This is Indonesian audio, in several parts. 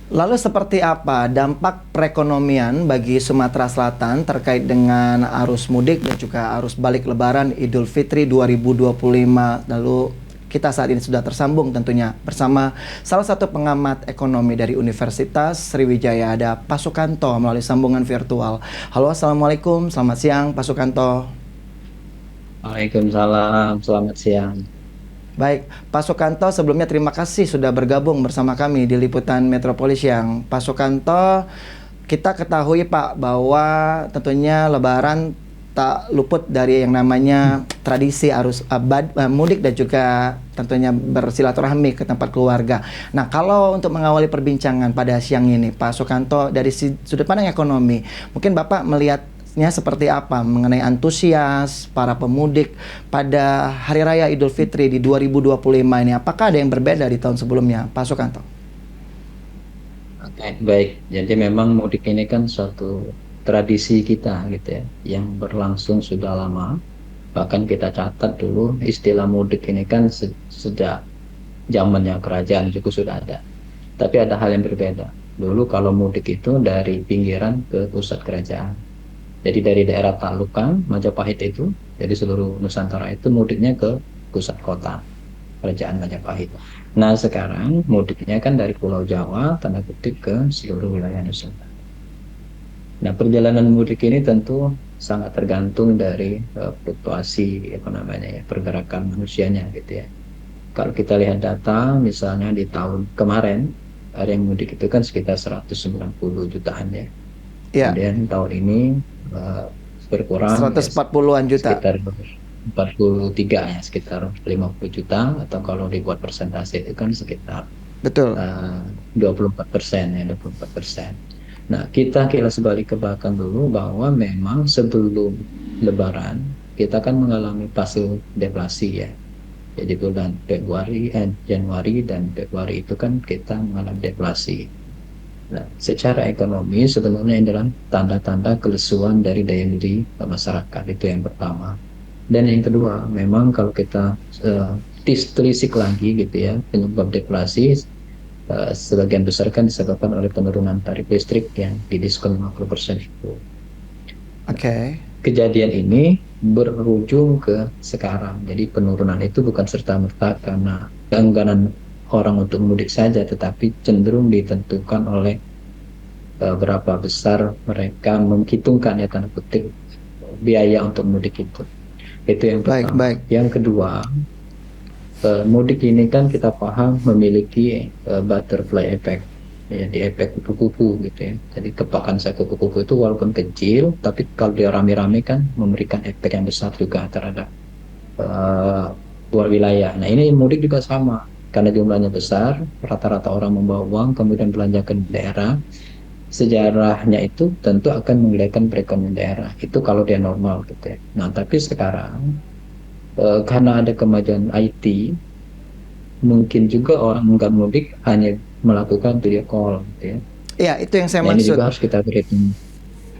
Lalu seperti apa dampak perekonomian bagi Sumatera Selatan terkait dengan arus mudik dan juga arus balik Lebaran Idul Fitri 2025? Lalu kita saat ini sudah tersambung tentunya bersama salah satu pengamat ekonomi dari Universitas Sriwijaya, ada Pak Sukanto melalui sambungan virtual. Halo, Assalamualaikum, selamat siang Pak Sukanto. Waalaikumsalam, selamat siang. Baik, Pak Sukanto, sebelumnya terima kasih sudah bergabung bersama kami di Liputan Metropolis Siang. Pak Sukanto, kita ketahui Pak bahwa tentunya Lebaran tak luput dari yang namanya tradisi arus mudik dan juga tentunya bersilaturahmi ke tempat keluarga. Nah, kalau untuk mengawali perbincangan pada siang ini, Pak Sukanto, dari sudut pandang ekonomi, mungkin Bapak melihatnya seperti apa mengenai antusias para pemudik pada Hari Raya Idul Fitri di 2025 ini? Apakah ada yang berbeda di tahun sebelumnya, Pak Sukanto? Oke, baik. Jadi memang mudik ini kan suatu tradisi kita gitu ya, yang berlangsung sudah lama. Bahkan kita catat dulu istilah mudik ini kan sejak zamannya kerajaan juga sudah ada. Tapi ada hal yang berbeda. Dulu kalau mudik itu dari pinggiran ke pusat kerajaan. Jadi dari daerah Talukan, Majapahit itu, jadi seluruh Nusantara itu mudiknya ke pusat kota. Kerajaan Majapahit. Nah, sekarang mudiknya kan dari Pulau Jawa, tanda kutip ke seluruh wilayah Nusantara. Nah, perjalanan mudik ini tentu sangat tergantung dari fluktuasi apa namanya ya, pergerakan manusianya gitu ya. Kalau kita lihat data, misalnya di tahun kemarin, ada yang mudik itu kan sekitar 190 jutaan ya. Ya, Kemudian tahun ini eh, berkurang ya 140-an juta. sekitar 43 ya, sekitar 50 juta, atau kalau dibuat persentase itu kan sekitar Betul. 24% ya, 24%. Nah, kita kilas balik ke belakang dulu bahwa memang sebelum Lebaran kita kan mengalami fase deflasi ya. Jadi bulan Januari dan Februari itu kan kita mengalami deflasi. Nah, secara ekonomi sebenarnya ini adalah tanda-tanda kelesuan dari daya beli masyarakat, itu yang pertama. Dan yang kedua, memang kalau kita telisik lagi gitu ya, penyebab deflasi sebagian besar kan disebabkan oleh penurunan tarif listrik yang didiskon 50% itu. Oke. Okay. Kejadian ini berujung ke sekarang. Jadi penurunan itu bukan serta-merta karena keengganan orang untuk mudik saja, tetapi cenderung ditentukan oleh berapa besar mereka menghitungkan ya, tanda kutip, biaya untuk mudik itu. Itu yang Baik, pertama. baik. Yang kedua, mudik ini kan kita paham memiliki butterfly effect, ya, di efek kupu-kupu gitu ya. Jadi kepakan saya kupu-kupu itu walaupun kecil, tapi kalau dia rame-rame kan memberikan efek yang besar juga terhadap luar wilayah. Nah, ini mudik juga sama, karena jumlahnya besar, rata-rata orang membawa uang kemudian belanja ke daerah. Sejarahnya itu tentu akan menggeliatkan perekonomian daerah. Itu kalau dia normal gitu ya. Nah, tapi sekarang karena ada kemajuan IT, mungkin juga orang nggak mudik hanya melakukan video call gitu ya. Iya, itu yang saya Nah, ini maksud. juga harus kita perhitungkan.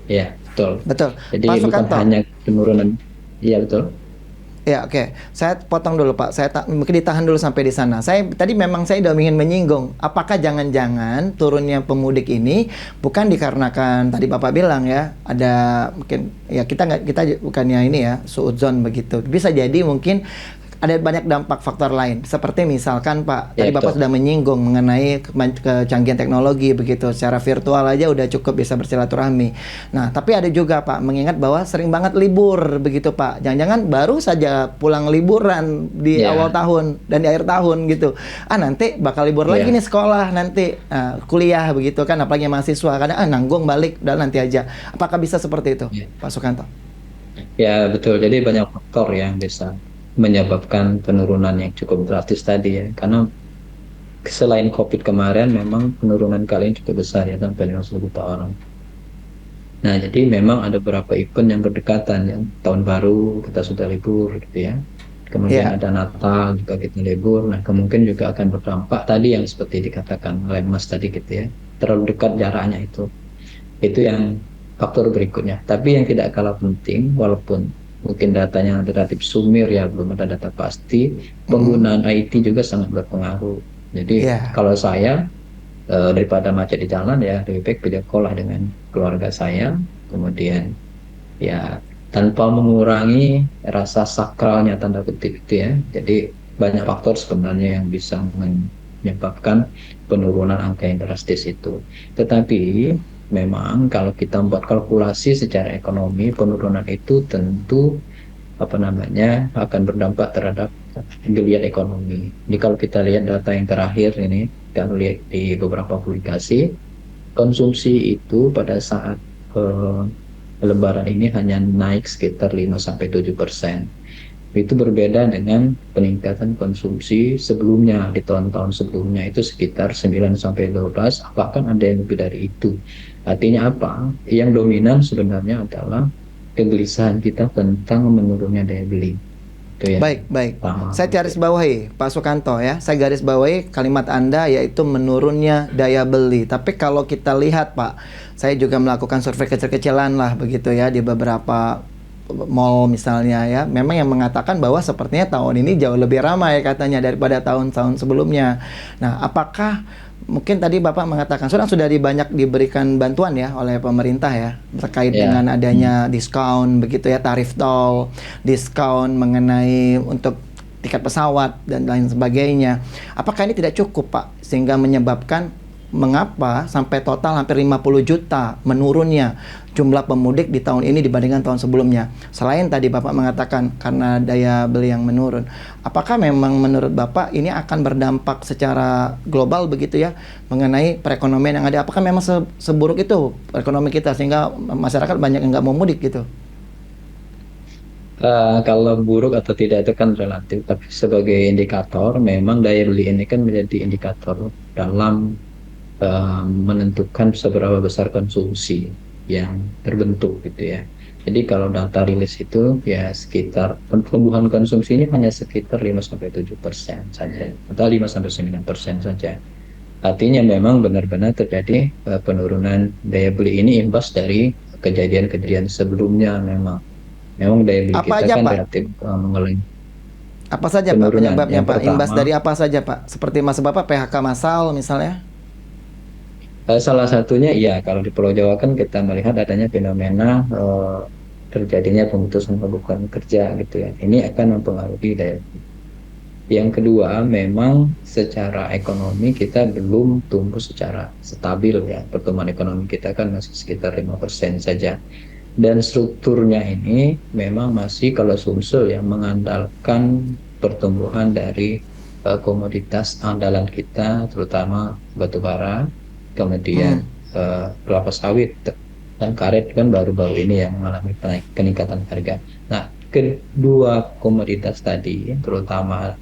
Ya, betul. Betul. Jadi Pak bukan Sukanto. hanya penurunan. Iya, betul. Ya, oke. Saya potong dulu, Pak. Mungkin ditahan dulu sampai di sana. Saya udah ingin menyinggung, apakah jangan-jangan turunnya pemudik ini bukan dikarenakan tadi Bapak bilang ya, ada mungkin ya kita bukannya ini ya, suudzon begitu. Bisa jadi mungkin ada banyak dampak faktor lain. Seperti misalkan Pak, Ya, tadi Bapak betul. sudah menyinggung mengenai kecanggihan teknologi begitu. Secara virtual aja udah cukup bisa bersilaturahmi. Nah, tapi ada juga Pak, mengingat bahwa sering banget libur begitu Pak. Jangan-jangan baru saja pulang liburan di awal Ya, tahun dan di akhir tahun gitu. Nanti bakal libur lagi ya, nih sekolah, nanti kuliah begitu kan, apalagi mahasiswa. Kadang nanggung balik dan nanti aja. Apakah bisa seperti itu, ya. Pak Sukanto? Ya, betul. Jadi banyak faktor yang bisa menyebabkan penurunan yang cukup drastis tadi ya. Karena selain COVID kemarin, memang penurunan kali ini cukup besar ya, sampai 50 juta orang. Nah, jadi memang ada beberapa event yang berdekatan ya. Tahun baru kita sudah libur gitu ya. Kemudian Ya. ada Natal juga kita libur. Nah, kemungkinan juga akan berdampak tadi yang seperti dikatakan oleh Mas tadi gitu ya. Terlalu dekat jaraknya itu. Itu yang faktor berikutnya. Tapi yang tidak kalah penting, walaupun mungkin datanya relatif sumir ya, belum ada data pasti, Mm-mm. penggunaan IT juga sangat berpengaruh. Jadi Ya. kalau saya daripada macet di jalan ya lebih baik video call lah dengan keluarga saya, kemudian ya tanpa mengurangi rasa sakralnya tanda kutip itu ya. Jadi banyak faktor sebenarnya yang bisa menyebabkan penurunan angka yang drastis itu. Tetapi memang kalau kita membuat kalkulasi secara ekonomi, penurunan itu tentu apa namanya akan berdampak terhadap geliat ekonomi. Jadi kalau kita lihat data yang terakhir ini, kita lihat di beberapa publikasi, konsumsi itu pada saat eh, Lebaran ini hanya naik sekitar 5-7%. Itu berbeda dengan peningkatan konsumsi sebelumnya di tahun-tahun sebelumnya itu sekitar 9-12, bahkan ada yang lebih dari itu. Artinya apa? Yang dominan sebenarnya adalah kegelisahan kita tentang menurunnya daya beli. Itu yang Baik, baik. pertama. Saya garis bawahi, Pak Sukanto ya. Saya garis bawahi kalimat Anda yaitu menurunnya daya beli. Tapi kalau kita lihat Pak, saya juga melakukan survei kecil-kecilan lah begitu ya di beberapa mall misalnya ya. Memang yang mengatakan bahwa sepertinya tahun ini jauh lebih ramai katanya daripada tahun-tahun sebelumnya. Nah, apakah mungkin tadi Bapak mengatakan sudah banyak diberikan bantuan ya oleh pemerintah ya terkait Ya. dengan adanya diskon begitu ya, tarif tol, diskon mengenai untuk tiket pesawat dan lain sebagainya. Apakah ini tidak cukup Pak sehingga menyebabkan mengapa sampai total hampir 50 juta menurunnya jumlah pemudik di tahun ini dibandingkan tahun sebelumnya? Selain tadi Bapak mengatakan karena daya beli yang menurun, apakah memang menurut Bapak ini akan berdampak secara global begitu ya mengenai perekonomian yang ada? Apakah memang seburuk itu ekonomi kita sehingga masyarakat banyak yang nggak mau mudik gitu? Kalau buruk atau tidak itu kan relatif, tapi sebagai indikator, memang daya beli ini kan menjadi indikator dalam menentukan seberapa besar konsumsi yang terbentuk gitu ya. Jadi kalau data rilis itu ya sekitar pertumbuhan konsumsi ini hanya sekitar 5-7% saja, atau 5-9% saja. Artinya memang benar-benar terjadi penurunan daya beli ini imbas dari kejadian-kejadian sebelumnya. Memang daya beli Apa kita aja kan Pak? relatif mengalami Apa saja Pak penurunan. penyebabnya Yang Pak? Imbas pertama, dari apa saja Pak? Seperti maksud Bapak PHK massal misalnya? salah satunya ya kalau di Pulau Jawa kan kita melihat adanya fenomena terjadinya pemutusan hubungan kerja gitu ya. Ini akan mempengaruhi daya beli. Yang kedua, memang secara ekonomi kita belum tumbuh secara stabil ya. Pertumbuhan ekonomi kita kan masih sekitar 5% saja. Dan strukturnya ini memang masih kalau Sumsel yang mengandalkan pertumbuhan dari komoditas andalan kita, terutama batu bara, kemudian Hmm. kelapa sawit dan karet kan baru-baru ini yang mengalami peningkatan harga. Nah, kedua komoditas tadi, terutama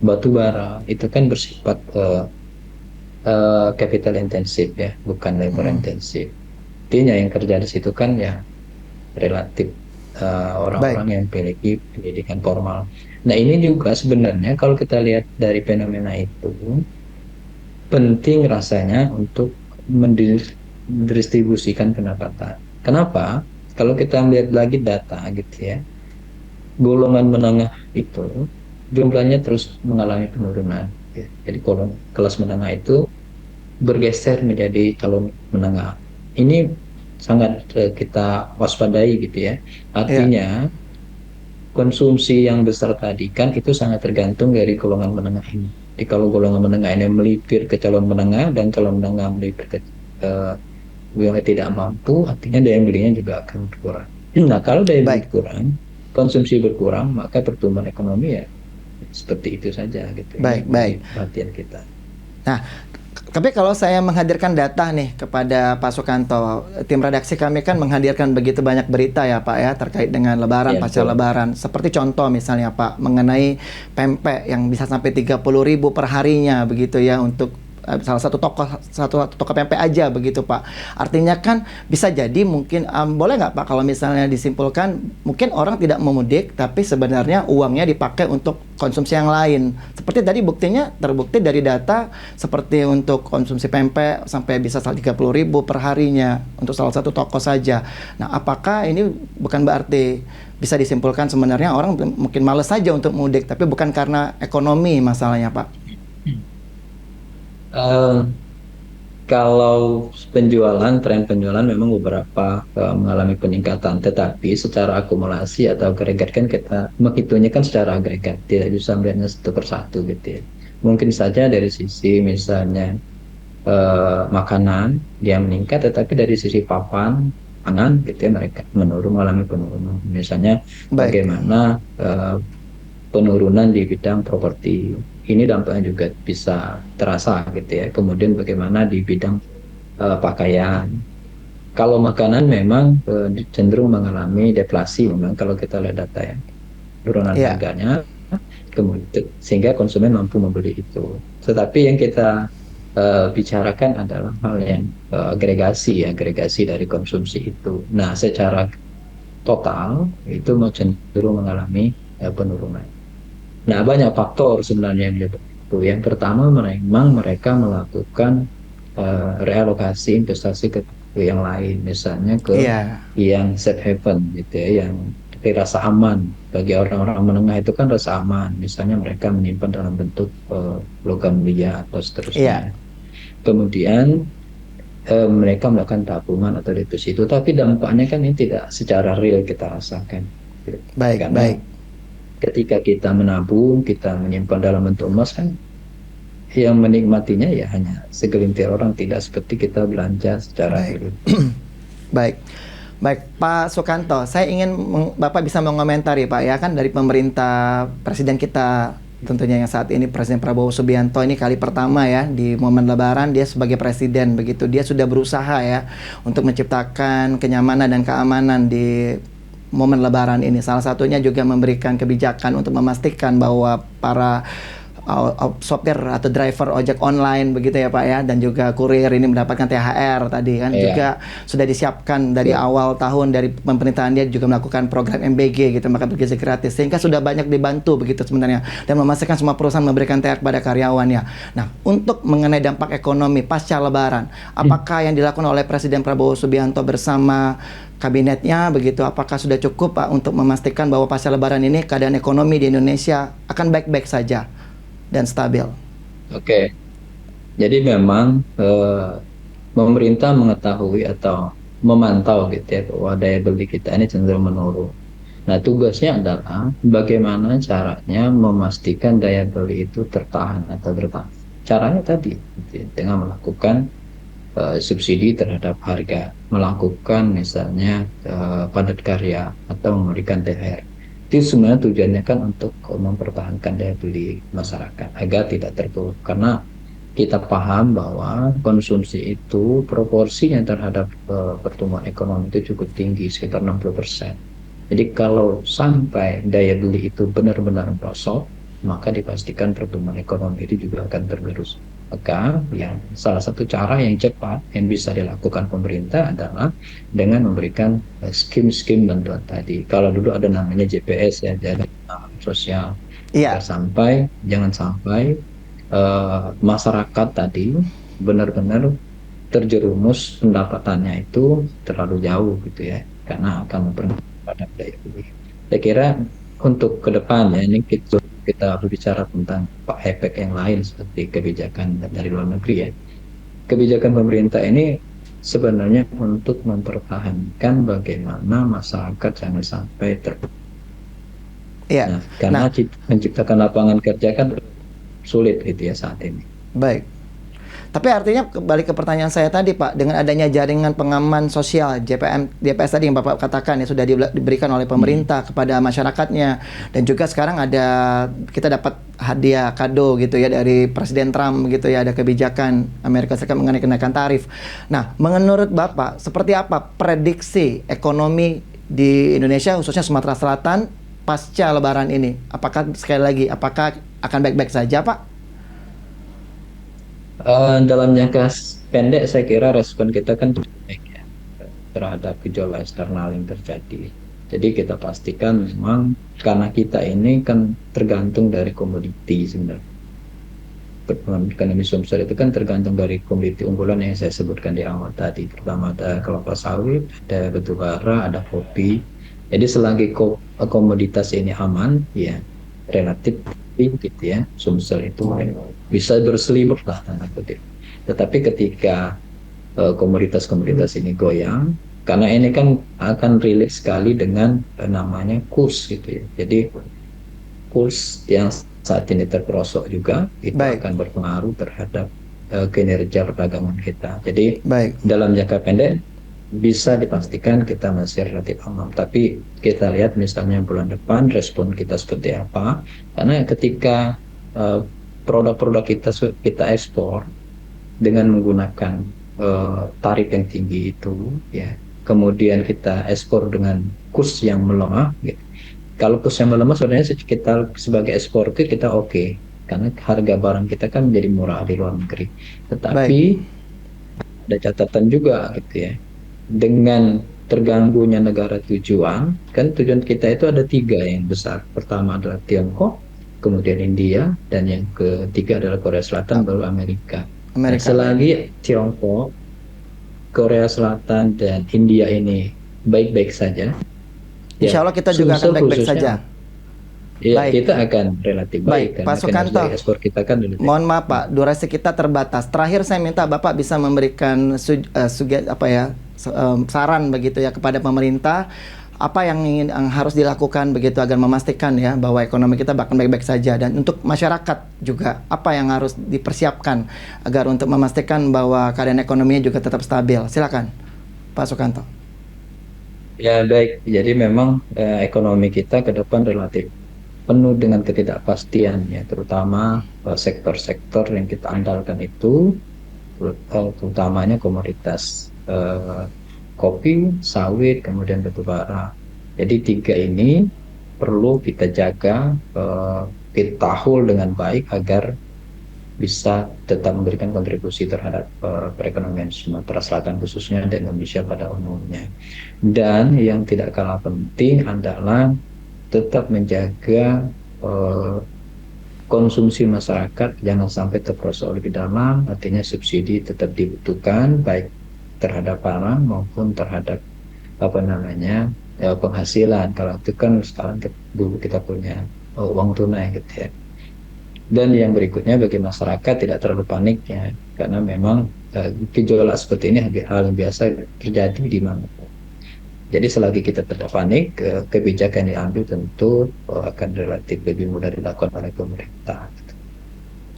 batu bara, itu kan bersifat capital intensif ya, bukan labor Hmm. intensif. Artinya yang kerja di situ kan ya relatif Baik. orang-orang yang memiliki pendidikan formal. Nah ini juga sebenarnya kalau kita lihat dari fenomena itu penting rasanya untuk mendistribusikan pendapatan. Kenapa? Kalau kita melihat lagi data gitu ya, golongan menengah itu jumlahnya terus mengalami penurunan. Jadi kelas menengah itu bergeser menjadi calon menengah. Ini sangat kita waspadai gitu ya. Ya. Artinya konsumsi yang besar tadi kan itu sangat tergantung dari golongan menengah ini. Jadi kalau golongan menengah ini melipir ke calon menengah dan calon menengah melipir ke yang tidak mampu, artinya daya belinya juga akan berkurang. Nah, kalau daya beli Baik. kurang, konsumsi berkurang, maka pertumbuhan ekonomi ya seperti itu saja gitu. Baik, Ini menjadi baik. perhatian kita. Nah, tapi kalau saya menghadirkan data nih kepada Pak Sukanto, tim redaksi kami kan menghadirkan begitu banyak berita ya Pak ya terkait dengan Lebaran, Ya, pasca betul. Lebaran. Seperti contoh misalnya Pak mengenai pempek yang bisa sampai 30.000 per harinya begitu ya untuk salah satu toko pempek aja begitu Pak. Artinya kan bisa jadi mungkin boleh nggak Pak kalau misalnya disimpulkan mungkin orang tidak memudik tapi sebenarnya uangnya dipakai untuk konsumsi yang lain. Seperti tadi buktinya terbukti dari data seperti untuk konsumsi pempek sampai bisa 30.000 per harinya untuk salah satu toko saja. Nah, apakah ini bukan berarti bisa disimpulkan sebenarnya orang mungkin males saja untuk mudik tapi bukan karena ekonomi masalahnya Pak? Eh, Kalau tren penjualan memang beberapa mengalami peningkatan, tetapi secara akumulasi atau agregat kan kita menghitungnya kan secara agregat, tidak bisa melihatnya satu persatu gitu ya. Mungkin saja dari sisi misalnya makanan dia meningkat, tetapi dari sisi papan pangan gitu ya mereka mengalami penurunan. Misalnya Baik, bagaimana penurunan di bidang properti. Ini dampaknya juga bisa terasa gitu ya. Kemudian bagaimana di bidang pakaian. Kalau makanan memang cenderung mengalami deflasi memang kalau kita lihat data ya. Penurunan ya, harganya kemudian sehingga konsumen mampu membeli itu. Tetapi yang kita bicarakan adalah hal yang agregasi dari konsumsi itu. Nah, secara total itu mau cenderung mengalami penurunan. Nah, banyak faktor sebenarnya yang menyebabkan itu. Yang pertama, memang mereka melakukan realokasi investasi ke yang lain, misalnya ke iya, yang safe haven gitu ya, yang rasa aman bagi orang-orang menengah itu kan rasa aman. Misalnya mereka menyimpan dalam bentuk logam mulia atau iya, seterusnya. Kemudian mereka melakukan tabungan atau deposito, tapi dampaknya kan ini tidak secara real kita rasakan. baik, Karena baik, ketika kita menabung, kita menyimpan dalam bentuk emas kan yang menikmatinya ya hanya segelintir orang, tidak seperti kita belanja secara baik, real. baik. Baik, Pak Sukanto, saya ingin Bapak bisa mengomentari, Pak, ya kan dari pemerintah Presiden kita tentunya yang saat ini Presiden Prabowo Subianto ini kali pertama ya di momen Lebaran dia sebagai presiden begitu dia sudah berusaha ya untuk menciptakan kenyamanan dan keamanan di momen Lebaran ini. Salah satunya juga memberikan kebijakan untuk memastikan bahwa para sopir atau driver ojek online begitu ya Pak ya, dan juga kurir ini mendapatkan THR tadi kan, Ya, juga sudah disiapkan dari betul. awal tahun dari pemerintahan dia juga melakukan program MBG gitu, makan bergizi gratis, sehingga sudah banyak dibantu begitu sebenarnya dan memastikan semua perusahaan memberikan THR kepada karyawannya. Nah, untuk mengenai dampak ekonomi pasca Lebaran, apakah yang dilakukan oleh Presiden Prabowo Subianto bersama kabinetnya begitu, apakah sudah cukup Pak untuk memastikan bahwa pasca Lebaran ini keadaan ekonomi di Indonesia akan baik-baik saja dan stabil? Oke, jadi memang pemerintah mengetahui atau memantau gitu ya bahwa daya beli kita ini cenderung menurun. Nah, tugasnya adalah bagaimana caranya memastikan daya beli itu tertahan atau bertahan. Caranya tadi gitu ya, dengan melakukan subsidi terhadap harga, melakukan misalnya padat karya atau memberikan THR. Itu sebenarnya tujuannya kan untuk mempertahankan daya beli masyarakat agar tidak terpuruk. Karena kita paham bahwa konsumsi itu proporsinya terhadap pertumbuhan ekonomi itu cukup tinggi, sekitar 60%. Jadi kalau sampai daya beli itu benar-benar merosot, maka dipastikan pertumbuhan ekonomi itu juga akan tergerus. Maka yang salah satu cara yang cepat yang bisa dilakukan pemerintah adalah dengan memberikan skim-skim bantuan tadi. Kalau dulu ada namanya JPS ya, jadi sosial, agar Iya, jangan sampai masyarakat tadi benar-benar terjerumus pendapatannya itu terlalu jauh gitu ya, karena akan mempengaruhi pada daya beli. Saya kira untuk ke depan ya ini kita berbicara tentang efek yang lain seperti kebijakan dari luar negeri ya. Kebijakan pemerintah ini sebenarnya untuk mempertahankan bagaimana masyarakat jangan sampai iya. Nah, karena Nah, menciptakan lapangan kerja kan sulit gitu ya saat ini. baik. Tapi artinya kembali ke pertanyaan saya tadi Pak, dengan adanya jaringan pengaman sosial JPM, JPS tadi yang Bapak katakan ya sudah diberikan oleh Hmm. pemerintah kepada masyarakatnya, dan juga sekarang ada kita dapat hadiah kado gitu ya dari Presiden Trump gitu ya, ada kebijakan Amerika Serikat mengenai kenaikan tarif. Nah, menurut Bapak seperti apa prediksi ekonomi di Indonesia khususnya Sumatera Selatan pasca Lebaran ini? Apakah sekali lagi apakah akan baik-baik saja Pak? Dalam jangka pendek saya kira respon kita kan cukup baik ya terhadap gejolak eksternal yang terjadi. Jadi kita pastikan memang karena kita ini kan tergantung dari komoditi sebenarnya. Pertumbuhan ekonomi Sumsel itu kan tergantung dari komoditi unggulan yang saya sebutkan di awal tadi. Pertama ada kelapa sawit, ada batu bara, ada kopi. Jadi selagi komoditas ini aman, ya relatif gitu ya, Sumsel itu bisa berselimut lah tanda kutip. Tetapi ketika komoditas-komoditas ini goyang, karena ini kan akan relate sekali dengan namanya kurs gitu ya. Jadi kurs yang saat ini terperosok juga itu Baik, akan berpengaruh terhadap kinerja perdagangan kita. Jadi baik, dalam jangka pendek bisa dipastikan kita masih relatif aman. Tapi kita lihat misalnya bulan depan respon kita seperti apa. Karena ketika uh, produk-produk kita ekspor dengan menggunakan tarif yang tinggi itu, ya, kemudian kita ekspor dengan kurs yang melemah, gitu. Kalau kurs yang melemah sebenarnya kita sebagai eksportir kita oke, karena harga barang kita kan menjadi murah di luar negeri. baik. Tetapi ada catatan juga gitu ya, dengan terganggunya negara tujuan, kan tujuan kita itu ada tiga yang besar. Pertama adalah Tiongkok, kemudian India, dan yang ketiga adalah Korea Selatan, A- baru Amerika. Nah, Amerika, baik. selagi Tiongkok, Korea Selatan, dan India ini baik-baik saja, ya Insya Allah kita juga akan Sumsel baik-baik khususnya, saja. ya Baik, kita akan relatif baik baik. Pak karena kinerja Sukanto, ekspor kita kan relatif. mohon maaf Pak, durasi kita terbatas. Terakhir saya minta Bapak bisa memberikan saran begitu ya kepada pemerintah, apa yang harus dilakukan begitu agar memastikan ya bahwa ekonomi kita bahkan baik-baik saja, dan untuk masyarakat juga apa yang harus dipersiapkan agar untuk memastikan bahwa keadaan ekonominya juga tetap stabil. Silakan Pak Sukanto. Ya baik, jadi memang ekonomi kita ke depan relatif penuh dengan ketidakpastian ya, terutama sektor-sektor yang kita andalkan itu, terutamanya komoditas kopi, sawit, kemudian batu bara. Jadi tiga ini perlu kita jaga, kita hold dengan baik agar bisa tetap memberikan kontribusi terhadap perekonomian Sumatera Selatan khususnya dan Indonesia pada umumnya. Dan yang tidak kalah penting adalah tetap menjaga eh, konsumsi masyarakat jangan sampai terperosok lebih dalam, artinya subsidi tetap dibutuhkan baik terhadap barang maupun terhadap apa namanya penghasilan. Kalau itu kan sekarang dulu kita punya uang tunai gitu ya. Dan yang berikutnya bagi masyarakat tidak terlalu panik ya, karena memang gejolak seperti ini hal yang biasa terjadi di mana. Jadi selagi kita tidak panik, kebijakan yang diambil tentu akan relatif lebih mudah dilakukan oleh pemerintah.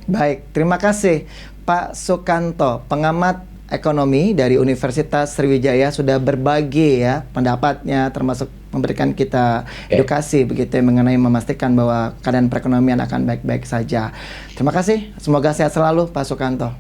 Baik, terima kasih Pak Sukanto, pengamat ekonomi dari Universitas Sriwijaya, sudah berbagi ya pendapatnya, termasuk memberikan kita Oke. edukasi begitu ya, mengenai memastikan bahwa keadaan perekonomian akan baik-baik saja. Terima kasih, semoga sehat selalu Pak Sukanto.